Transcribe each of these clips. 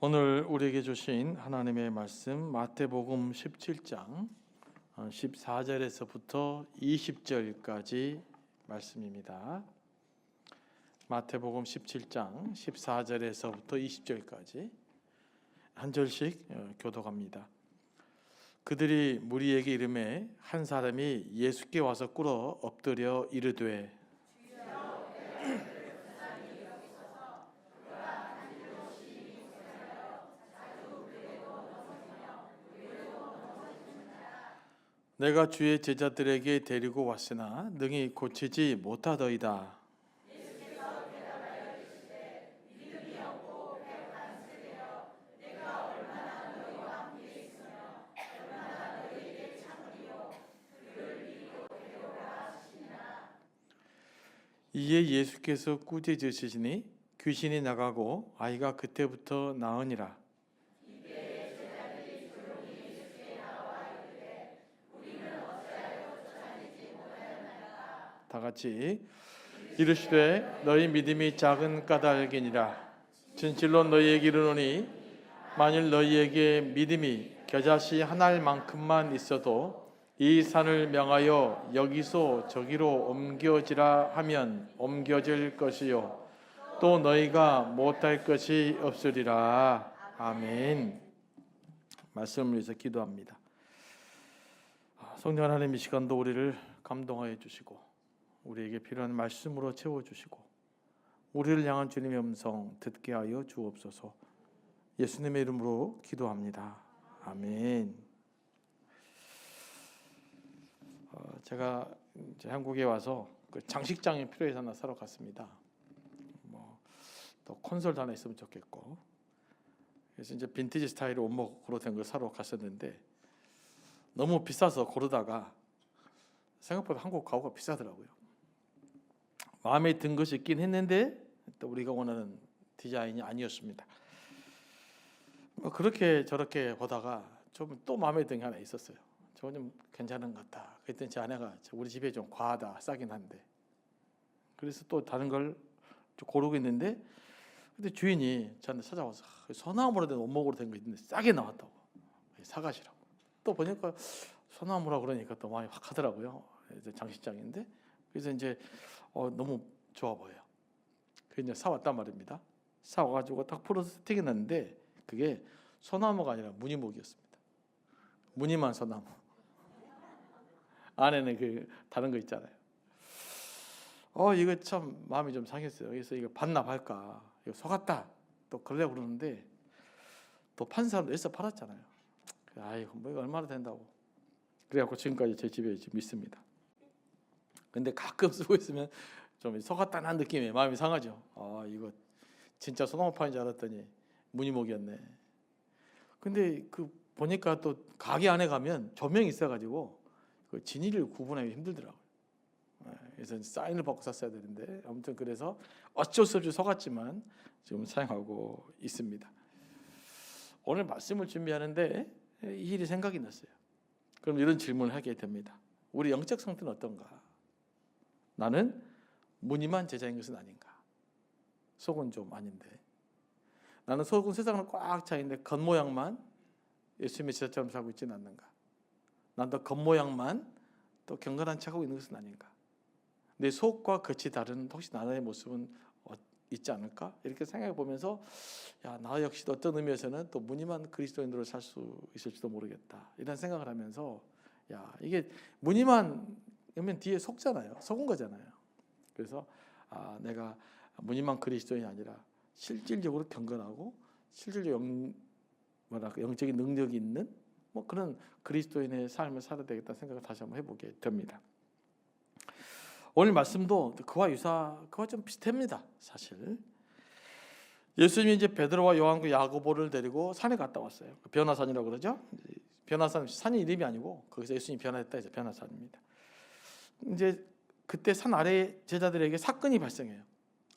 오늘 우리에게 주신 하나님의 말씀 마태복음 17장 14절에서부터 20절까지 말씀입니다. 마태복음 17장 14절에서부터 20절까지 한 절씩 교독합니다. 그들이 무리에게 이르매 한 사람이 예수께 와서 꿇어 엎드려 이르되 내가 주의 제자들에게 데리고 왔으나 능히 고치지 못하더이다. 이에 예수께서 꾸짖으시니 귀신이 나가고 아이가 그때부터 나으니라. 다 같이 이르시되 너희 믿음이 작은 까닭이니라. 진실로 너희에게 이르노니 만일 너희에게 믿음이 겨자씨 한 알만큼만 있어도 이 산을 명하여 여기서 저기로 옮겨지라 하면 옮겨질 것이요 또 너희가 못할 것이 없으리라. 아멘. 말씀을 위해서 기도합니다. 성령 하나님, 이 시간도 우리를 감동하여 주시고 우리에게 필요한 말씀으로 채워주시고 우리를 향한 주님의 음성 듣게 하여 주옵소서. 예수님의 이름으로 기도합니다. 아멘. 제가 이제 한국에 와서 그 장식장이 필요해서 하나 사러 갔습니다. 또 콘솔도 하나 있으면 좋겠고, 그래서 이제 빈티지 스타일의 원목으로 된 걸 사러 갔었는데 너무 비싸서 고르다가 생각보다 한국 가구가 비싸더라고요. 마음에 든 것이 있긴 했는데 또 우리가 원하는 디자인이 아니었습니다. 그렇게 저렇게 보다가 좀 또 마음에 든 게 하나 있었어요. 저거 좀 괜찮은 것 같다. 그랬더니 제 아내가 우리 집에 좀 과하다, 싸긴 한데. 그래서 또 다른 걸 좀 고르고 있는데, 근데 주인이 저한테 찾아와서 소나무로 된 원목으로 된 거 있는데 싸게 나왔다고 사가시라고. 또 보니까 소나무라 그러니까 또 마음이 확 하더라고요. 장식장인데. 그래서 이제 너무 좋아 보여요. 그래서 이제 사왔단 말입니다. 사와가지고 딱 풀어서 세팅해놨는데 그게 소나무가 아니라 무늬목이었습니다. 무늬만 소나무. 안에는 그 다른 거 있잖아요. 이거 참 마음이 좀 상했어요. 그래서 이거 반납할까? 이거 속았다. 또 그러려고 그러는데 또 판 사람도 애써 팔았잖아요. 아이고 뭐 이거 얼마나 된다고. 그래갖고 지금까지 제 집에 지금 있습니다. 근데 가끔 쓰고 있으면 좀 속았다는 느낌에 마음이 상하죠. 이거 진짜 소나무판인 줄 알았더니 무늬목이었네. 근데 그 보니까 또 가게 안에 가면 조명이 있어가지고 그 진위를 구분하기 힘들더라고요. 그래서 사인을 받고 샀어야 되는데 아무튼 그래서 어쩔 수 없이 속았지만 지금 사용하고 있습니다. 오늘 말씀을 준비하는데 이 일이 생각이 났어요. 그럼 이런 질문을 하게 됩니다. 우리 영적 상태는 어떤가? 나는 무늬만 제자인 것은 아닌가? 속은 좀 아닌데. 나는 속은 세상은 꽉 차 있는데 겉모양만 예수님의 제자처럼 살고 있지는 않는가? 난 더 겉모양만 또 경건한 척하고 있는 것은 아닌가? 내 속과 겉이 다른 혹시 나의 모습은 있지 않을까? 이렇게 생각해 보면서 나 역시도 어떤 의미에서는 또 무늬만 그리스도인으로 살 수 있을지도 모르겠다. 이런 생각을 하면서 이게 무늬만 하면 뒤에 속잖아요. 속은 거잖아요. 그래서 내가 무늬만 그리스도인이 아니라 실질적으로 경건하고 실질적으로 영적인 능력이 있는 그런 그리스도인의 삶을 살아야 되겠다는 생각을 다시 한번 해보게 됩니다. 오늘 말씀도 그와 좀 비슷합니다. 사실 예수님이 이제 베드로와 요한과 야고보를 데리고 산에 갔다 왔어요. 변화산이라고 그러죠. 변화산, 산이 이름이 아니고 거기서 예수님이 변화했다 해서 변화산입니다. 이제 그때 산 아래 제자들에게 사건이 발생해요.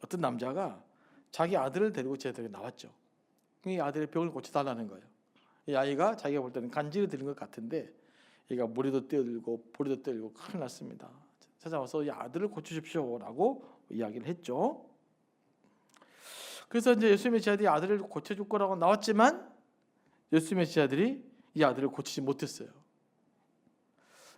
어떤 남자가 자기 아들을 데리고 제자들에게 나왔죠. 이 아들의 병을 고쳐달라는 거예요. 이 아이가 자기가 볼 때는 간질을 들은 것 같은데 얘가 머리도 떼들고 볼도 떼들고 큰일 났습니다. 찾아와서 이 아들을 고쳐주십시오라고 이야기를 했죠. 그래서 이제 예수 메시아들이 아들을 고쳐줄 거라고 나왔지만 예수 메시아들이 이 아들을 고치지 못했어요.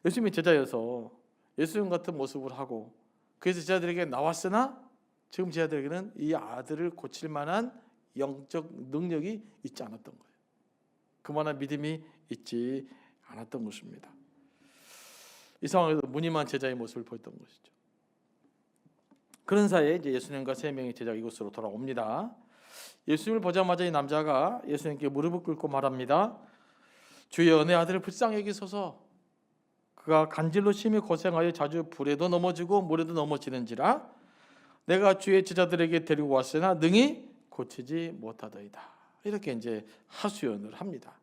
예수님이 제자여서 예수님 같은 모습을 하고 그래서 제자들에게 나왔으나 지금 제자들에게는 이 아들을 고칠 만한 영적 능력이 있지 않았던 거예요. 그만한 믿음이 있지 않았던 것입니다. 이 상황에서 무늬만 제자의 모습을 보였던 것이죠. 그런 사이에 이제 예수님과 세 명의 제자가 이곳으로 돌아옵니다. 예수님을 보자마자 이 남자가 예수님께 무릎을 꿇고 말합니다. 주여, 내 아들을 불쌍히 여기소서. 그가 간질로 심히 고생하여 자주 불에도 넘어지고 물에도 넘어지는지라 내가 주의 제자들에게 데리고 왔으나 능히 고치지 못하더이다. 이렇게 이제 하소연을 합니다.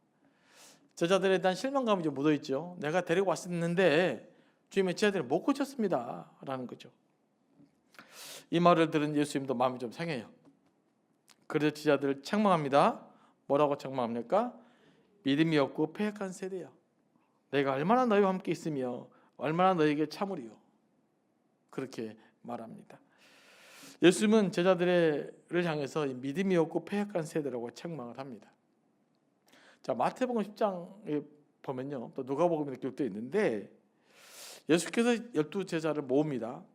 제자들에 대한 실망감이 좀 묻어 있죠. 내가 데리고 왔었는데 주님의 제자들이 못 고쳤습니다. 라는 거죠. 이 말을 들은 예수님도 마음이 좀 상해요. 그래서 제자들을 책망합니다. 뭐라고 책망합니까? 믿음이 없고 패역한 세대야. 내가 얼마나 너희와 함께 있으며 얼마나 너희에게 참으리요. 그렇게 말합니다. 예수님은 제자들을 향해서 믿음이 없고 패역한 세대라고 책망을 합니다. 자, 마태복음 10장에 보면요, 또 누가복음에 기록되어 있는데 예수께서 12제자를 모읍니다.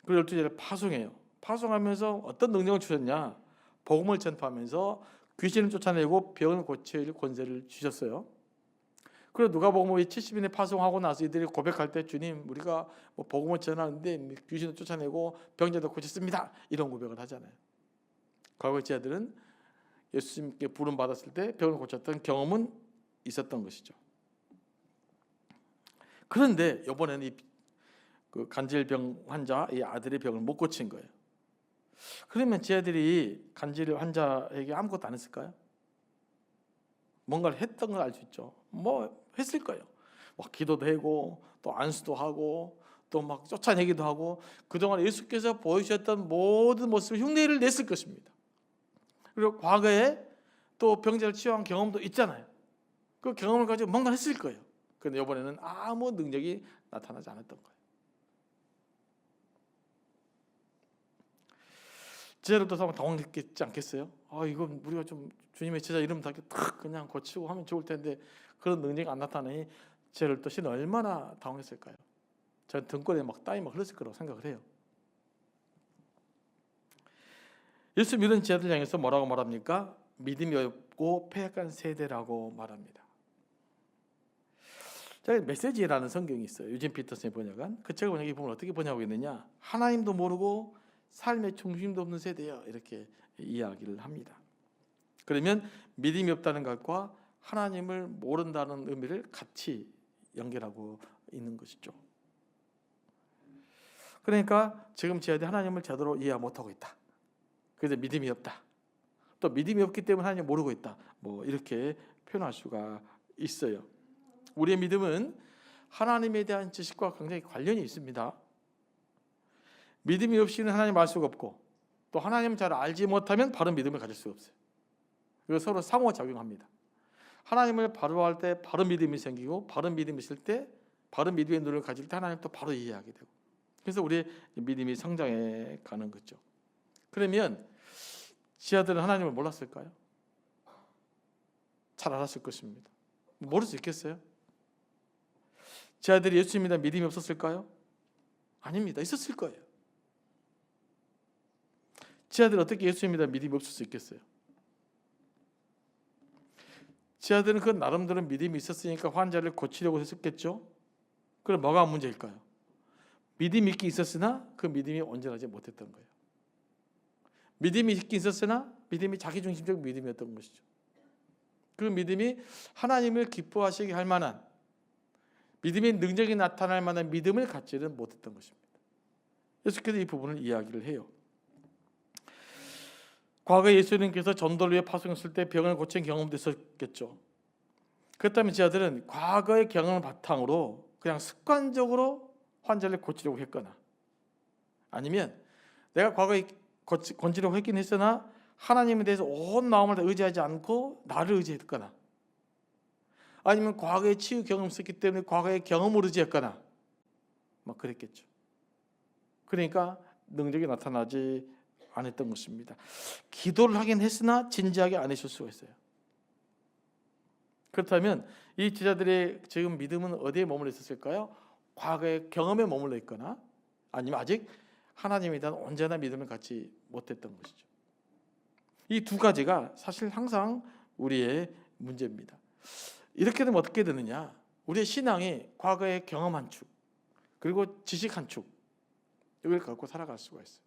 그 12제자를 파송해요. 파송하면서 어떤 능력을 주셨냐? 복음을 전파하면서 귀신을 쫓아내고 병을 고칠 권세를 주셨어요. 그리고 누가복음 70인에 파송하고 나서 이들이 고백할 때 주님, 우리가 복음을 전하는데 귀신을 쫓아내고 병자도 고쳤습니다. 이런 고백을 하잖아요. 과거 제자들은 예수님께 부름 받았을 때 병을 고쳤던 경험은 있었던 것이죠. 그런데 이번에는 그 간질병 환자, 이 아들의 병을 못 고친 거예요. 그러면 제자들이 간질 환자에게 아무것도 안 했을까요? 뭔가를 했던 걸 알 수 있죠. 뭐 했을 거예요. 막 기도도 하고 또 안수도 하고 또 막 쫓아내기도 하고 그동안 예수께서 보여주셨던 모든 모습을 흉내를 냈을 것입니다. 그리고 과거에 또 병자를 치유한 경험도 있잖아요. 그 경험을 가지고 뭔가 했을 거예요. 그런데 이번에는 아무 능력이 나타나지 않았던 거예요. 제자들도 당황했지 않겠어요? 이건 우리가 좀 주님의 제자 이름 다 그냥 고치고 하면 좋을 텐데 그런 능력이 안 나타나니 제자들도 신은 얼마나 당황했을까요? 저는 등골에 막 땀이 막 흘렀을 거라고 생각을 해요. 예수 믿은 제자들 향해서 뭐라고 말합니까? 믿음이 없고 패역한 세대라고 말합니다. 제가 메시지라는 성경이 있어요. 유진 피터슨의 번역한. 그 책을 번역해 보면 어떻게 번역하고 있느냐? 하나님도 모르고 삶의 중심도 없는 세대야, 이렇게 이야기를 합니다. 그러면 믿음이 없다는 것과 하나님을 모른다는 의미를 같이 연결하고 있는 것이죠. 그러니까 지금 제자들이 하나님을 제대로 이해 못하고 있다. 그래서 믿음이 없다. 또 믿음이 없기 때문에 하나님을 모르고 있다. 뭐 이렇게 표현할 수가 있어요. 우리의 믿음은 하나님에 대한 지식과 굉장히 관련이 있습니다. 믿음이 없이는 하나님 알 수가 없고 또 하나님을 잘 알지 못하면 바른 믿음을 가질 수가 없어요. 이거 서로 상호작용합니다. 하나님을 바로 할 때 바른 믿음이 생기고 바른 믿음이 있을 때 바른 믿음의 눈을 가질 때 하나님 또 바로 이해하게 되고 그래서 우리의 믿음이 성장해 가는 거죠. 그러면 지하들은 하나님을 몰랐을까요? 잘 알았을 것입니다. 모를 수 있겠어요? 지하들이 예수님에 대한 믿음이 없었을까요? 아닙니다. 있었을 거예요. 지하들은 어떻게 예수님에 대한 믿음이 없을 수 있겠어요? 지하들은 그 나름대로 믿음이 있었으니까 환자를 고치려고 했었겠죠. 그럼 뭐가 문제일까요? 믿음이 있긴 있었으나 그 믿음이 온전하지 못했던 거예요. 믿음이 있긴 있었으나 믿음이 자기중심적 믿음이었던 것이죠. 그 믿음이 하나님을 기뻐하시게 할 만한 믿음의 능력이 나타날 만한 믿음을 갖지는 못했던 것입니다. 예수께서 이 부분을 이야기를 해요. 과거에 예수님께서 전도를 위해 파송했을 때 병을 고친 경험도 있었겠죠. 그렇다면 제자들은 과거의 경험을 바탕으로 그냥 습관적으로 환자를 고치려고 했거나 아니면 내가 과거에 건지려고 했긴 했으나 하나님에 대해서 온 마음을 다 의지하지 않고 나를 의지했거나 아니면 과거에 치유 경험이 있었기 때문에 과거의 경험을 의지했거나 막 그랬겠죠. 그러니까 능력이 나타나지 안 했던 것입니다. 기도를 하긴 했으나 진지하게 안 했을 수가 있어요. 그렇다면 이 제자들의 지금 믿음은 어디에 머물러 있었을까요? 과거의 경험에 머물러 있거나 아니면 아직 하나님에 대한 온전한 믿음을 갖지 못했던 것이죠. 이 두 가지가 사실 항상 우리의 문제입니다. 이렇게 되면 어떻게 되느냐? 우리의 신앙이 과거의 경험 한 축, 그리고 지식 한 축, 이걸 갖고 살아갈 수가 있어요.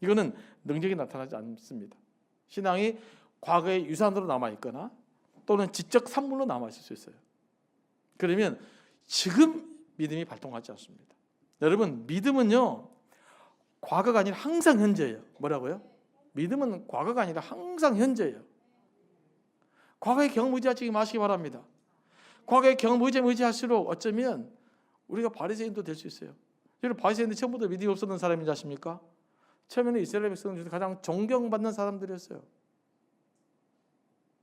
이거는 능력이 나타나지 않습니다. 신앙이 과거의 유산으로 남아있거나 또는 지적 산물로 남아있을 수 있어요. 그러면 지금 믿음이 발동하지 않습니다. 여러분, 믿음은요, 과거가 아니라 항상 현재예요. 뭐라고요? 믿음은 과거가 아니라 항상 현재예요. 과거의 경험 의지하지 마시기 바랍니다. 과거의 경험 의지할수록 어쩌면 우리가 바리새인도 될 수 있어요. 여러분, 바리새인들 처음부터 믿음이 없었던 사람인지 아십니까? 처음에는 이스라엘 백성 중에서 가장 존경받는 사람들이었어요.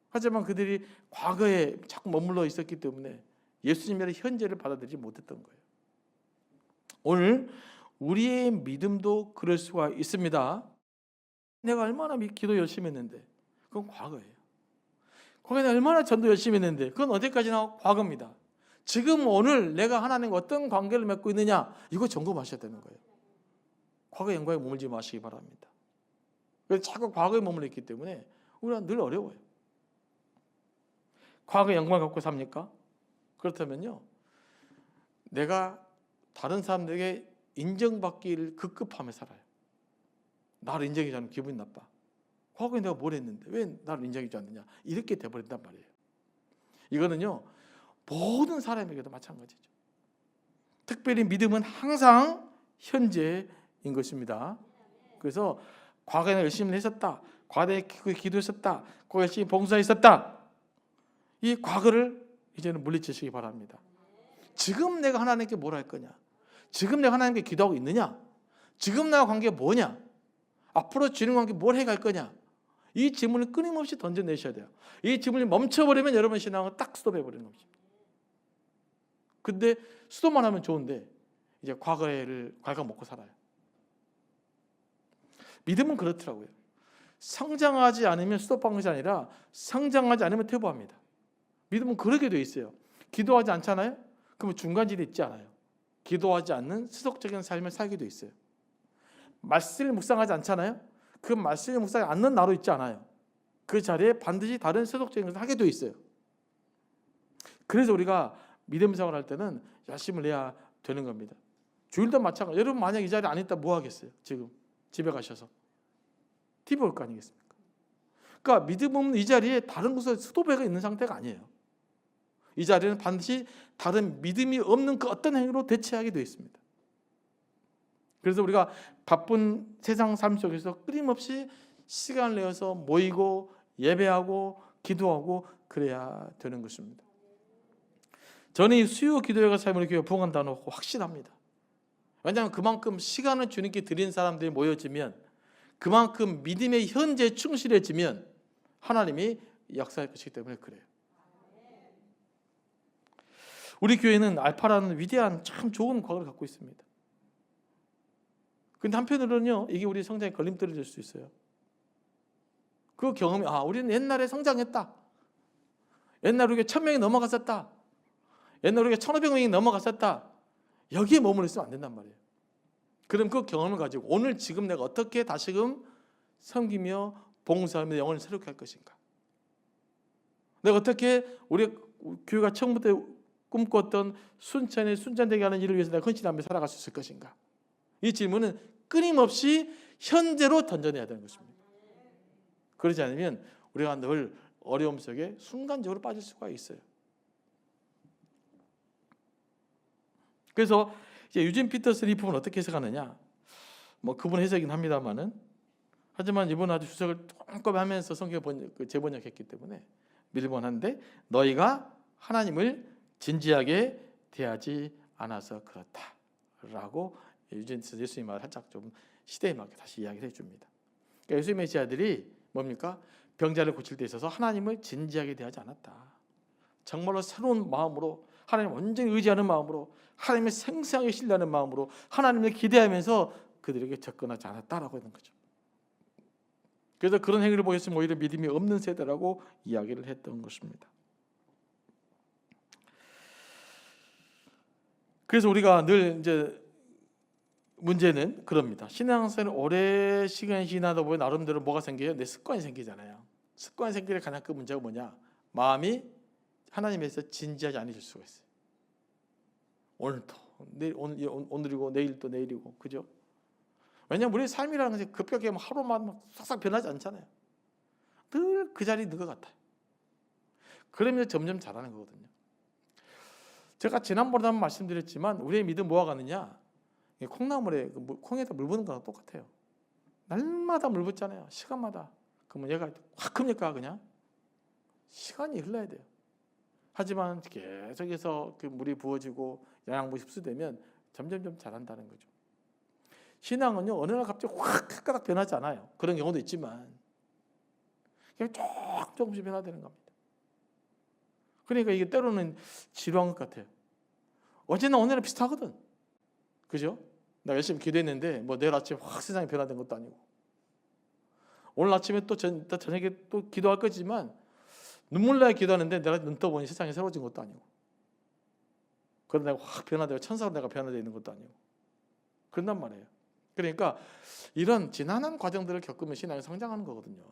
하지만 그들이 과거에 자꾸 머물러 있었기 때문에 예수님의 현재를 받아들이지 못했던 거예요. 오늘 우리의 믿음도 그럴 수가 있습니다. 내가 얼마나 기도 열심히 했는데 그건 과거예요. 과거에 얼마나 전도 열심히 했는데 그건 어디까지나 과거입니다. 지금 오늘 내가 하나님과 어떤 관계를 맺고 있느냐, 이거 점검하셔야 되는 거예요. 과거의 영광에 머물지 마시기 바랍니다. 그래서 자꾸 과거에 머물러 있기 때문에 우리가 늘 어려워요. 과거의 영광을 갖고 삽니까? 그렇다면요, 내가 다른 사람들에게 인정받기를 급급하며 살아요. 나를 인정해주지 않으면 기분이 나빠. 과거에 내가 뭘 했는데 왜 나를 인정해주지 않느냐, 이렇게 돼버린단 말이에요. 이거는요, 모든 사람에게도 마찬가지죠. 특별히 믿음은 항상 현재인 것입니다. 그래서 과거에 열심히 했었다, 과거에 기도했었다, 과거에 열심히 봉사했었다, 이 과거를 이제는 물리치시기 바랍니다. 지금 내가 하나님께 뭘 할 거냐, 지금 내가 하나님께 기도하고 있느냐, 지금 나와 관계가 뭐냐, 앞으로 주님 관계 뭘 해갈 거냐, 이 질문을 끊임없이 던져내셔야 돼요. 이 질문이 멈춰버리면 여러분 신앙은 딱 스톱해버리는 겁니다. 근데 스톱만 하면 좋은데 이제 과거를 갉아먹고 살아요. 믿음은 그렇더라고요. 성장하지 않으면 스톱한 것이 아니라 성장하지 않으면 퇴보합니다. 믿음은 그렇게 되어 있어요. 기도하지 않잖아요? 그러면 중간지대 있지 않아요. 기도하지 않는 수속적인 삶을 살게 되어 있어요. 말씀을 묵상하지 않잖아요? 그 말씀을 묵상하지 않는 나로 있지 않아요. 그 자리에 반드시 다른 수속적인 것을 하게 되어 있어요. 그래서 우리가 믿음 생활을 할 때는 열심을 내야 되는 겁니다. 주일도 마찬가지. 여러분 만약 이 자리에 안 있다 뭐 하겠어요? 지금 집에 가셔서 TV 볼 거 아니겠습니까? 그러니까 믿음 없는 이 자리에 다른 곳에 수도배가 있는 상태가 아니에요. 이 자리는 반드시 다른 믿음이 없는 그 어떤 행위로 대체하게 되어 있습니다. 그래서 우리가 바쁜 세상 삶 속에서 끊임없이 시간을 내어서 모이고 예배하고 기도하고 그래야 되는 것입니다. 저는 이 수요 기도회가 삶을 교회 부흥한다는 확신합니다. 왜냐하면 그만큼 시간을 주님께 드린 사람들이 모여지면, 그만큼 믿음의 현재에 충실해지면 하나님이 역사할 것이기 때문에 그래요. 우리 교회는 알파라는 위대한 참 좋은 과거를 갖고 있습니다. 근데 한편으로는요, 이게 우리 성장에 걸림돌이 될 수 있어요. 그 경험이, 우리는 옛날에 성장했다, 옛날에 우리가 1000명이 넘어갔었다, 옛날에 우리가 1500명이 넘어갔었다, 여기에 머물러 있으면 안 된단 말이에요. 그럼 그 경험을 가지고 오늘 지금 내가 어떻게 다시금 섬기며 봉사하며 영혼을 새롭게 할 것인가, 내가 어떻게 우리 교회가 처음부터 꿈꿨던 순천되게 하는 일을 위해서 내가 헌신하며 살아갈 수 있을 것인가, 이 질문은 끊임없이 현재로 던져내야 되는 것입니다. 그러지 않으면 우리가 늘 어려움 속에 순간적으로 빠질 수가 있어요. 그래서 이제 유진 피터슨 이 부분 어떻게 해석하느냐, 뭐 그분 해석이긴 합니다만은, 하지만 이번 아주 주석을 꼼꼼히 하면서 성경 재번역했기 때문에 밀번한데, 너희가 하나님을 진지하게 대하지 않아서 그렇다라고 유진 피터슨 예수님 말을 살짝 좀 시대에 맞게 다시 이야기를 해줍니다. 그러니까 예수님의 제자들이 뭡니까? 병자를 고칠 때 있어서 하나님을 진지하게 대하지 않았다. 정말로 새로운 마음으로, 하나님 완전히 의지하는 마음으로, 하나님을 생생하게 신뢰하는 마음으로, 하나님을 기대하면서 그들에게 접근하지 않았다라고 하는 거죠. 그래서 그런 행위를 보였으면 오히려 믿음이 없는 세대라고 이야기를 했던 것입니다. 그래서 우리가 늘 이제 문제는 그럽니다. 신앙생활 오래 시간이 지나다 보면 나름대로 뭐가 생겨요? 내 습관이 생기잖아요. 습관이 생기는 가장 큰 문제가 뭐냐? 마음이 하나님에서 진지하지 않으실 수가 있어요. 오늘도 오늘이고 내일 또 내일이고, 그죠? 왜냐하면 우리의 삶이라는 것이 급격히 하루만 싹싹 변하지 않잖아요. 늘 그 자리에 있는 것 같아요. 그러면서 점점 자라는 거거든요. 제가 지난번에 한번 말씀드렸지만 우리의 믿음 뭐와 같느냐? 콩나물에 콩에다 물 부는 거랑 똑같아요. 날마다 물 붓잖아요. 시간마다. 그러면 얘가 확 큽니까? 그냥 시간이 흘러야 돼요. 하지만 계속해서 그 물이 부어지고 영양분이 흡수되면 점점점 자란다는 거죠. 신앙은요, 어느 날 갑자기 확 가닥 변하지 않아요. 그런 경우도 있지만 그냥 조금씩 변화되는 겁니다. 그러니까 이게 때로는 지루한 것 같아요. 어제나 오늘은 비슷하거든. 그죠? 나 열심히 기도했는데 뭐 내일 아침에 확 세상이 변화된 것도 아니고, 오늘 아침에 또 저녁에 또 기도할 거지만 눈물 나게 기도하는데 내가 눈 떠보니 세상이 새로워진 것도 아니고, 그러다 내가 확 변화되고 천사로 내가 변화되어 있는 것도 아니고 그런단 말이에요. 그러니까 이런 지난한 과정들을 겪으면 신앙이 성장하는 거거든요.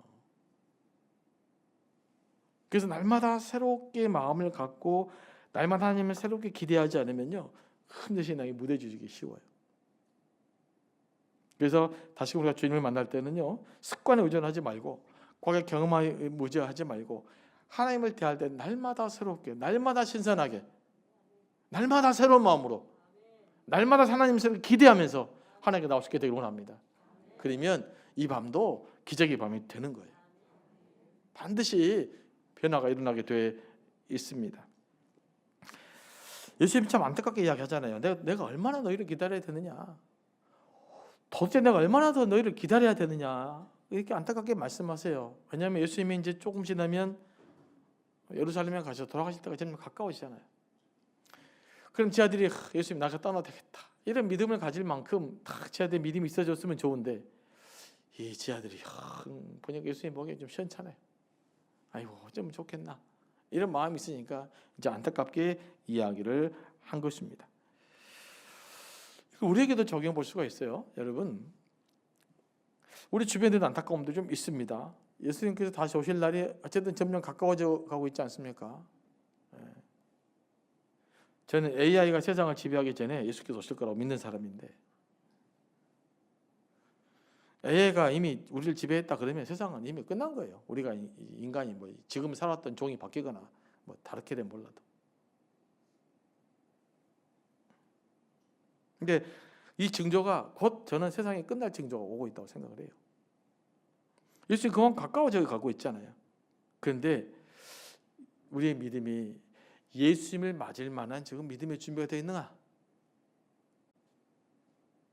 그래서 날마다 새롭게 마음을 갖고 날마다 하나님을 새롭게 기대하지 않으면요, 흔히 신앙이 무뎌지기 쉬워요. 그래서 다시 우리가 주님을 만날 때는요, 습관에 의존하지 말고 과거의 경험에 무죄하지 말고 하나님을 대할 때 날마다 새롭게, 날마다 신선하게, 날마다 새로운 마음으로, 날마다 하나님을 기대하면서 하나님께 나올 수 있게 되길 원합니다. 그러면 이 밤도 기적의 밤이 되는 거예요. 반드시 변화가 일어나게 돼 있습니다. 예수님이 참 안타깝게 이야기하잖아요. 내가 얼마나 너희를 기다려야 되느냐, 도대체 내가 얼마나 더 너희를 기다려야 되느냐, 이렇게 안타깝게 말씀하세요. 왜냐하면 예수님이 이제 조금 지나면 예루살렘에 가셔서 돌아가실 때가 점점 가까워지잖아요. 그럼 제 아들이 예수님 나가 떠나도 되겠다, 이런 믿음을 가질 만큼 딱 제 아들의 믿음이 있어졌으면 좋은데, 이 제 아들이 보니까 예수님 보기에 좀 시원찮아요. 아이고 어쩌면 좋겠나, 이런 마음이 있으니까 이제 안타깝게 이야기를 한 것입니다. 우리에게도 적용해 볼 수가 있어요. 여러분, 우리 주변에도 안타까움도 좀 있습니다. 예수님께서 다시 오실 날이 어쨌든 점점 가까워져 가고 있지 않습니까? 저는 AI가 세상을 지배하기 전에 예수께서 오실 거라고 믿는 사람인데, AI가 이미 우리를 지배했다 그러면 세상은 이미 끝난 거예요. 우리가 인간이 뭐 지금 살았던 종이 바뀌거나 뭐 다르게 되면 몰라도. 근데 이 징조가 곧 저는 세상이 끝날 징조가 오고 있다고 생각을 해요. 예수님 그만 가까워져 가고 있잖아요. 그런데 우리의 믿음이 예수님을 맞을 만한 지금 믿음의 준비가 되어 있는가?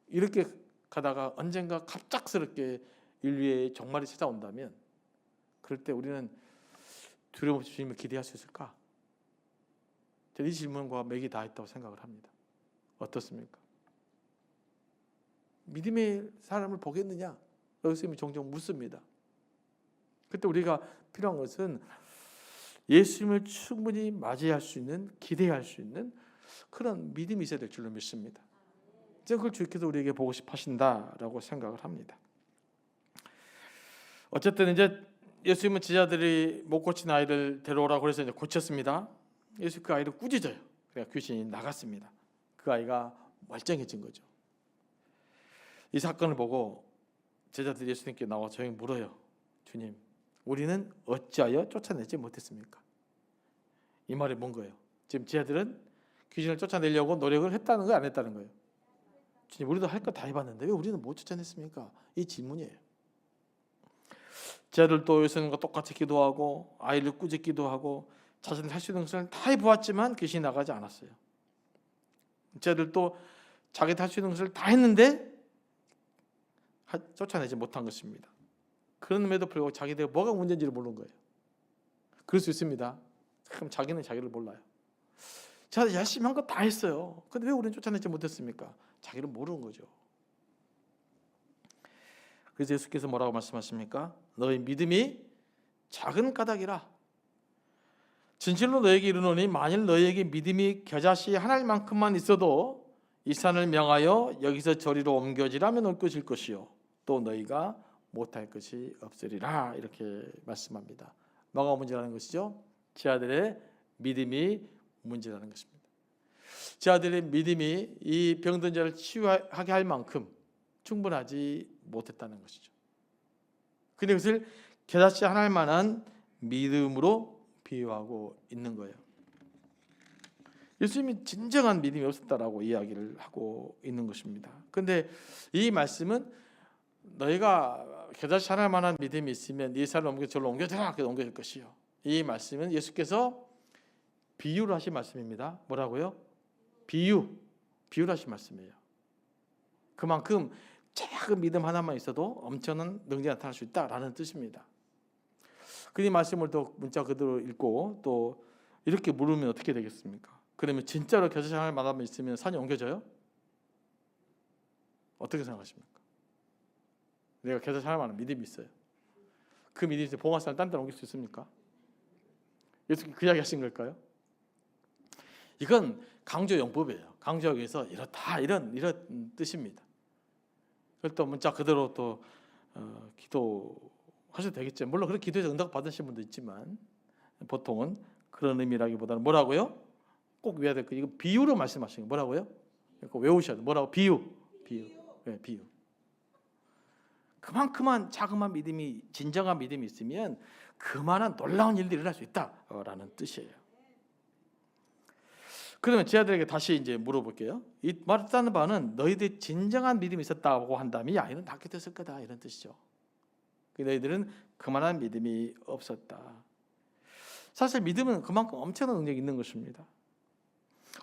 이렇게 가다가 언젠가 갑작스럽게 인류의 종말이 찾아온다면, 그럴 때 우리는 두려움 없이 주님을 기대할 수 있을까? 저는 이 질문과 맥이 다 있다고 생각을 합니다. 어떻습니까? 믿음의 사람을 보겠느냐? 예수님이 종종 묻습니다. 그때 우리가 필요한 것은 예수님을 충분히 맞이할 수 있는, 기대할 수 있는 그런 믿음이 있어야 될 줄로 믿습니다. 그걸 주께서 우리에게 보고 싶어 하신다라고 생각을 합니다. 어쨌든 이제 예수님은 제자들이 못 고친 아이를 데려오라고 해서 이제 고쳤습니다. 예수 그 아이를 꾸짖어요. 그러니까 귀신이 나갔습니다. 그 아이가 멀쩡해진 거죠. 이 사건을 보고 제자들이 예수님께 나와 조용히 물어요. 주님, 우리는 어찌하여 쫓아내지 못했습니까? 이 말이 뭔 거예요? 지금 제자들은 귀신을 쫓아내려고 노력을 했다는 거예요, 안 했다는 거예요? 주님, 우리도 할 거 다 해봤는데 왜 우리는 못 쫓아냈습니까? 이 질문이에요. 제자들도 예수님과 똑같이 기도하고 아이를 꾸짖기도 하고 자신들 할 수 있는 것을 다 해보았지만 귀신이 나가지 않았어요. 제자들도 자기들 할 수 있는 것을 다 했는데 쫓아내지 못한 것입니다. 그럼에도 불구하고 자기들 뭐가 문제인지를 모르는 거예요. 그럴 수 있습니다. 그럼 자기는 자기를 몰라요. 제가 열심히 한 거 다 했어요. 근데 왜 우리는 쫓아내지 못했습니까? 자기를 모르는 거죠. 그래서 예수께서 뭐라고 말씀하십니까? 너희 믿음이 작은 까닭이라. 진실로 너에게 이르노니 만일 너에게 믿음이 겨자씨 한 알만큼만 있어도 이 산을 명하여 여기서 저리로 옮겨지라면 옮겨질 것이요 또 너희가 못할 것이 없으리라. 이렇게 말씀합니다. 뭐가 문제라는 것이죠? 제 아들의 믿음이 문제라는 것입니다. 제 아들의 믿음이 이 병든 자를 치유하게 할 만큼 충분하지 못했다는 것이죠. 근데 그것을 겨자씨 한 알만한 믿음으로 비유하고 있는 거예요. 예수님이 진정한 믿음이 없었다라고 이야기를 하고 있는 것입니다. 그런데 이 말씀은 너희가 겨자씨 한 알만한 믿음이 있으면 이 산을 옮겨 저로 옮겨져라. 그래서 옮겨질 것이요. 이 말씀은 예수께서 비유를 하신 말씀입니다. 뭐라고요? 비유를 하신 말씀이에요. 그만큼 작은 믿음 하나만 있어도 엄청난 능력이 나타날 수 있다라는 뜻입니다. 그 말씀을 또 문자 그대로 읽고 또 이렇게 물으면 어떻게 되겠습니까? 그러면 진짜로 겨자씨 한 알만한 있으면 산이 옮겨져요? 어떻게 생각하십니까? 내가 겨자씨 한 알만한 믿음이 있어요. 그 믿음이 이제 봉화산을 딴 데로 옮길 수 있습니까? 예수님이 그 이야기 하신 걸까요? 이건 강조용법이에요. 강조하기 위해서 이렇다 이런 뜻입니다. 그걸 또 문자 그대로 또 기도하셔도 되겠죠. 물론 그렇게 기도해서 응답 받으신 분도 있지만 보통은 그런 의미라기보다는 뭐라고요? 꼭 외워야 될 거. 이거 비유로 말씀하시는 거 뭐라고요? 외우셔야 돼. 뭐라고? 비유. 네, 비유. 그만큼만 자그마한 믿음이 진정한 믿음이 있으면 그만한 놀라운 일들이 일어날 수 있다라는 뜻이에요. 그러면 제 아들에게 다시 이제 물어볼게요. 이 말하는 바는 너희들이 진정한 믿음이 있었다고 한다면 이 아이는 낫게 됐을 거다 이런 뜻이죠. 너희들은 그만한 믿음이 없었다. 사실 믿음은 그만큼 엄청난 능력이 있는 것입니다.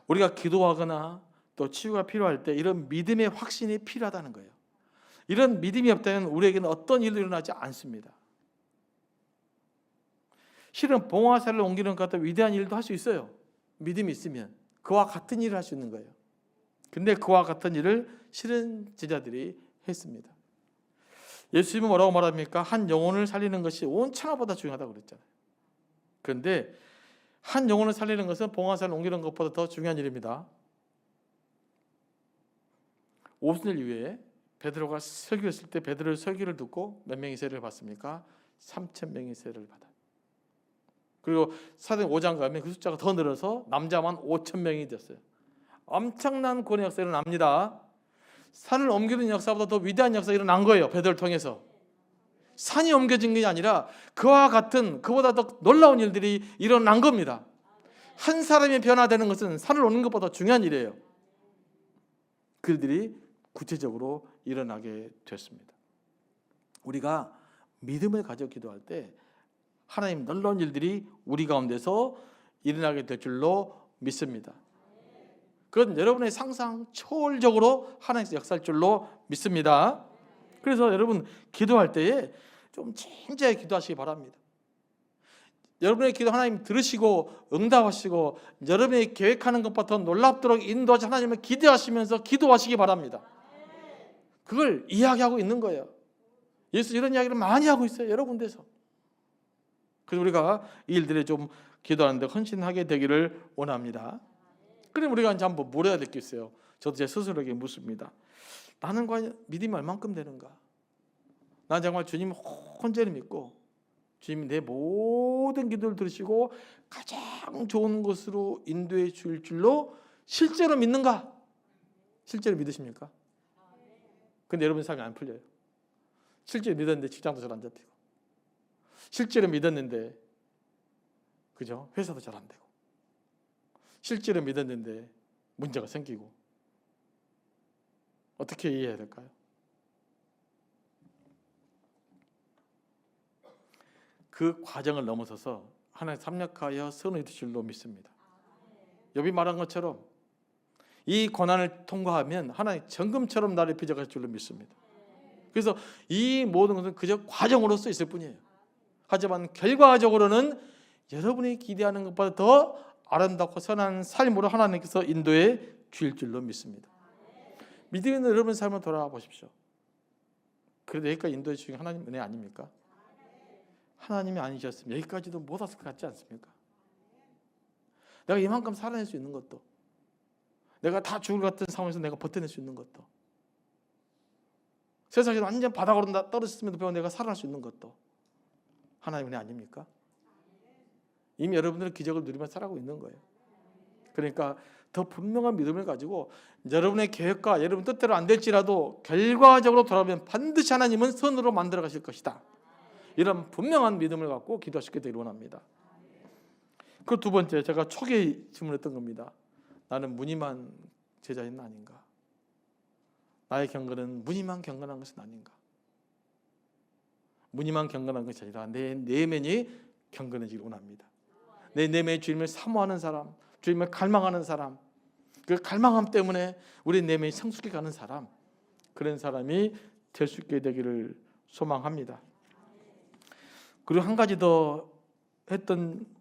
우리가 기도하거나 또 치유가 필요할 때 이런 믿음의 확신이 필요하다는 거예요. 이런 믿음이 없다면 우리에게는 어떤 일도 일어나지 않습니다. 실은 봉화사를 옮기는 것 같은 위대한 일도 할 수 있어요. 믿음이 있으면 그와 같은 일을 할 수 있는 거예요. 근데 그와 같은 일을 실은 제자들이 했습니다. 예수님은 뭐라고 말합니까? 한 영혼을 살리는 것이 온 천하보다 중요하다고 그랬잖아요. 그런데 한 영혼을 살리는 것은 봉화사를 옮기는 것보다 더 중요한 일입니다. 오순절 이후에 베드로가 설교했을 때 베드로의 설교를 듣고 몇 명이 세례를 받습니까? 3,000명이 세례를 받아요. 그리고 사도행 5장 가면 그 숫자가 더 늘어서 남자만 5,000명이 됐어요. 엄청난 구원의 역사가 일어납니다. 산을 옮기는 역사보다 더 위대한 역사가 일어난 거예요. 베드로를 통해서. 산이 옮겨진 게 아니라 그와 같은 그보다 더 놀라운 일들이 일어난 겁니다. 한 사람이 변화되는 것은 산을 옮는 것보다 중요한 일이에요. 그들이 구체적으로 일어나게 됐습니다. 우리가 믿음을 가지고 기도할 때 하나님 놀라운 일들이 우리 가운데서 일어나게 될 줄로 믿습니다. 그건 여러분의 상상 초월적으로 하나님께서 역사할 줄로 믿습니다. 그래서 여러분 기도할 때에 좀 진지하게 기도하시기 바랍니다. 여러분의 기도 하나님 들으시고 응답하시고 여러분이 계획하는 것보다 더 놀랍도록 인도하시 하나님을 기대하시면서 기도하시기 바랍니다. 그걸 이야기하고 있는 거예요. 예수 이런 이야기를 많이 하고 있어요. 여러 군데서. 그래서 우리가 이 일들에 좀 기도하는데 헌신하게 되기를 원합니다. 그럼 우리가 이제 한번 물어야 될 게 있어요. 저도 제 스스로에게 묻습니다. 나는 과연 믿음이 얼만큼 되는가? 난 정말 주님 혼자를 믿고 주님이 내 모든 기도를 들으시고 가장 좋은 것으로 인도해 줄 줄로 실제로 믿는가? 실제로 믿으십니까? 근데 여러분 삶이 안 풀려요. 실제로 믿었는데 직장도 잘 안 잡히고 실제로 믿었는데 그죠? 회사도 잘 안 되고 실제로 믿었는데 문제가 생기고 어떻게 이해해야 될까요? 그 과정을 넘어서서 하나님 합력하여 선을 이루실 줄로 믿습니다. 욥이 말한 것처럼 이 고난을 통과하면 하나님 정금처럼 나를 빚어갈 줄로 믿습니다. 그래서 이 모든 것은 그저 과정으로서 있을 뿐이에요. 하지만 결과적으로는 여러분이 기대하는 것보다 더 아름답고 선한 삶으로 하나님께서 인도해 주실 줄로 믿습니다. 믿음이 있는 여러분 삶을 돌아보십시오. 그래도 여기까지 인도해 주신 게 하나님 은혜 아닙니까? 하나님이 아니셨으면 여기까지도 못 왔을 것 같지 않습니까? 내가 이만큼 살아낼 수 있는 것도, 내가 다 죽을 것 같은 상황에서 내가 버텨낼 수 있는 것도, 세상에서 완전 바닥으로 떨어졌음에도 불구하고 내가 살아날 수 있는 것도 하나님 은혜 아닙니까? 이미 여러분들은 기적을 누리며 살아가고 있는 거예요. 그러니까 더 분명한 믿음을 가지고 여러분의 계획과 여러분 뜻대로 안 될지라도 결과적으로 돌아보면 반드시 하나님은 선으로 만들어 가실 것이다. 이런 분명한 믿음을 갖고 기도하시게 되기를 원합니다. 그 두 번째, 제가 초기에 질문했던 겁니다. 나는 무늬만 제자인 아닌가? 나의 경건은 무늬만 경건한 것은 아닌가? 무늬만 경건한 것이 아니라 내 내면이 경건해지길 원합니다. 내 내면의 주님을 사모하는 사람, 주님을 갈망하는 사람, 그 갈망함 때문에 우리 내면이 성숙해 가는 사람, 그런 사람이 될 수 있게 되기를 소망합니다. 그리고 한 가지 더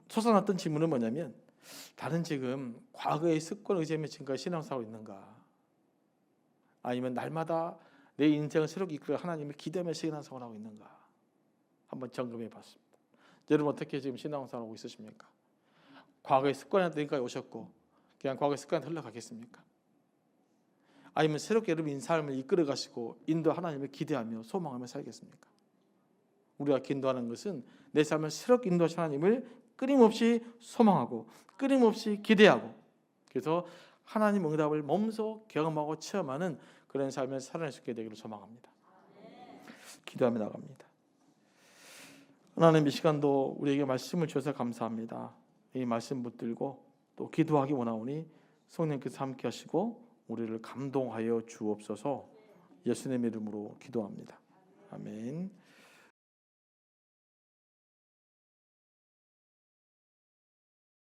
솟아났던 질문은 뭐냐면, 나는 지금 과거의 습관 의지하며 지금까지 신앙생활하고 있는가? 아니면 날마다 내 인생을 새롭게 이끌어 하나님을 기대하며 신앙생활하고 있는가? 한번 점검해 봤습니다. 여러분 어떻게 지금 신앙생활하고 있으십니까? 과거의 습관한테 여기까지 오셨고 그냥 과거의 습관에 흘러가겠습니까? 아니면 새롭게 여러분 삶을 이끌어 가시고 인도 하나님을 기대하며 소망하며 살겠습니까? 우리가 기도하는 것은 내 삶을 새롭게 인도하신 하나님을 끊임없이 소망하고 끊임없이 기대하고, 그래서 하나님 응답을 몸소 경험하고 체험하는 그런 삶을 살아낼 수 있게 되기를 소망합니다. 기도하며 나갑니다. 하나님, 이 시간도 우리에게 말씀을 주셔서 감사합니다. 이 말씀 붙들고 또 기도하기 원하오니 성령께서 함께 하시고 우리를 감동하여 주옵소서. 예수님의 이름으로 기도합니다. 아멘.